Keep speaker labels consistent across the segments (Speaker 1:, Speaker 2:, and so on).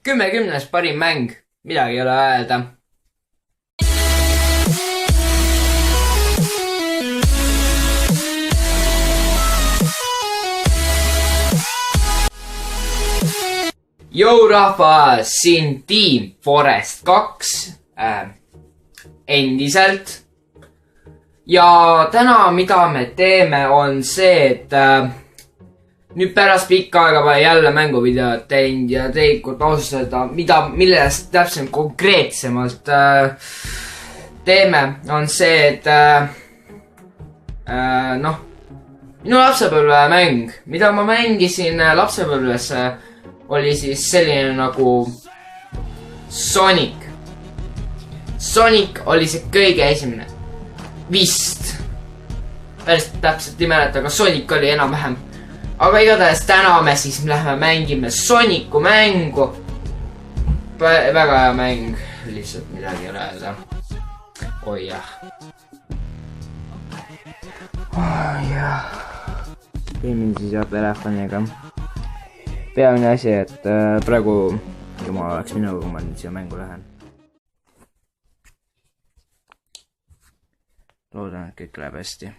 Speaker 1: 10/10 parim mäng, midagi ei ole öelda. Jou rahvas, siin Team Forest 2 endiselt. Ja täna, mida me teeme, on see, et nüüd pärast pikka aega pole jälle mänguvideot teinud ja tegelikult austada, millest täpselt konkreetsemalt teeme, on see, et minu lapsepõlvemäng, mida ma mängisin lapsepõlves, oli siis selline nagu Sonic. Sonic oli see kõige esimene. Vist. Päris täpselt ei mäleta, aga Sonic oli enam-vähem. Aga igatahes täna me siis lähme mängime Sonicu mängu. Väga hea mäng. Lihtsalt midagi ei ole öelda. Oi jah. Oi jah. Filmin siis jah telefoniga. Peamine asi, et praegu jumal oleks minuga, kui ma nüüd siia mängu lähen. Loodan, et kõik läheb hästi.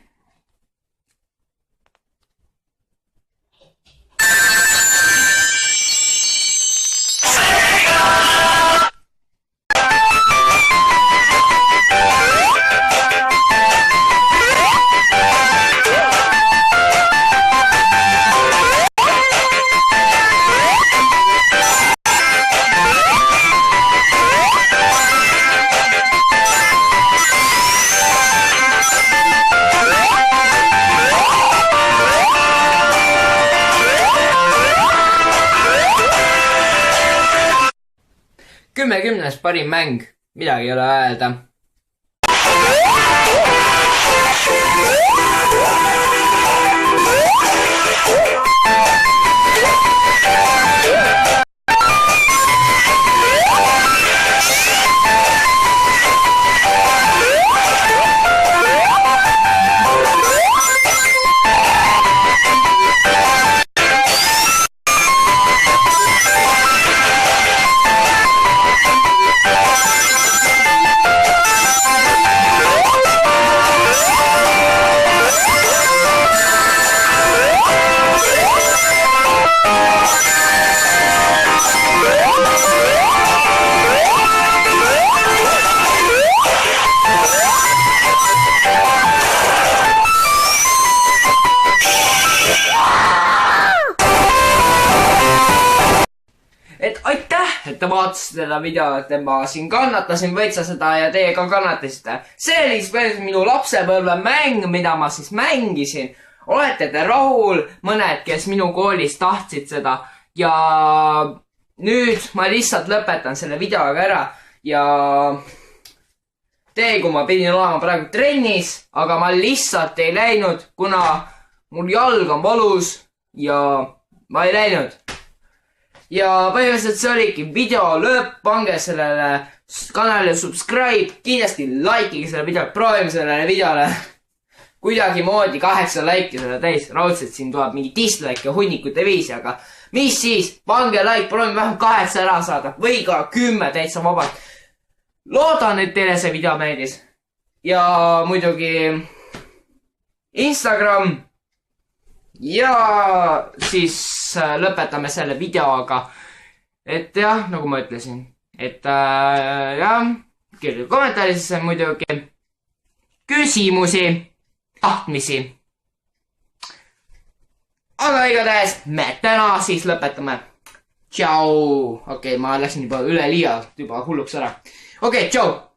Speaker 1: Kümnes parim mäng, midagi ei ole öelda. Aitäh, et te vaatasite seda videot, et ma siin kannatasin võitsa seda ja teie ka kannatasite. See oli siis minu lapsepõlve mäng, mida ma siis mängisin. Olete te rahul? Mõned, kes minu koolis tahtsid seda. Ja nüüd ma lihtsalt lõpetan selle videoga ära. Ja kui ma pidin olema praegu trennis, aga ma lihtsalt ei läinud, kuna mul jalg on valus ja ma ei läinud. Ja põhimõtteliselt see oligi video lõpp, pange sellele kanalile subscribe, kindlasti likeige selle video, proovime sellele videole kuidagi moodi 8 laiki selle täis, raudselt siin tuleb mingi dislike ja hunnikute viisi, aga mis siis, pange like, proovime vähem 8 ära saada või ka 10 täitsa vabalt. Loodan, et teile see video meeldis ja muidugi Instagram. Ja siis lõpetame selle videoga, et jah, nagu ma ütlesin, et jah, kirjutage kommentaaridesse muidugi küsimusi, tahtmisi. Aga igatahes me täna siis lõpetame. Tšau! Okei, ma läksin juba üle liialt juba hulluks ära. Okei, tšau!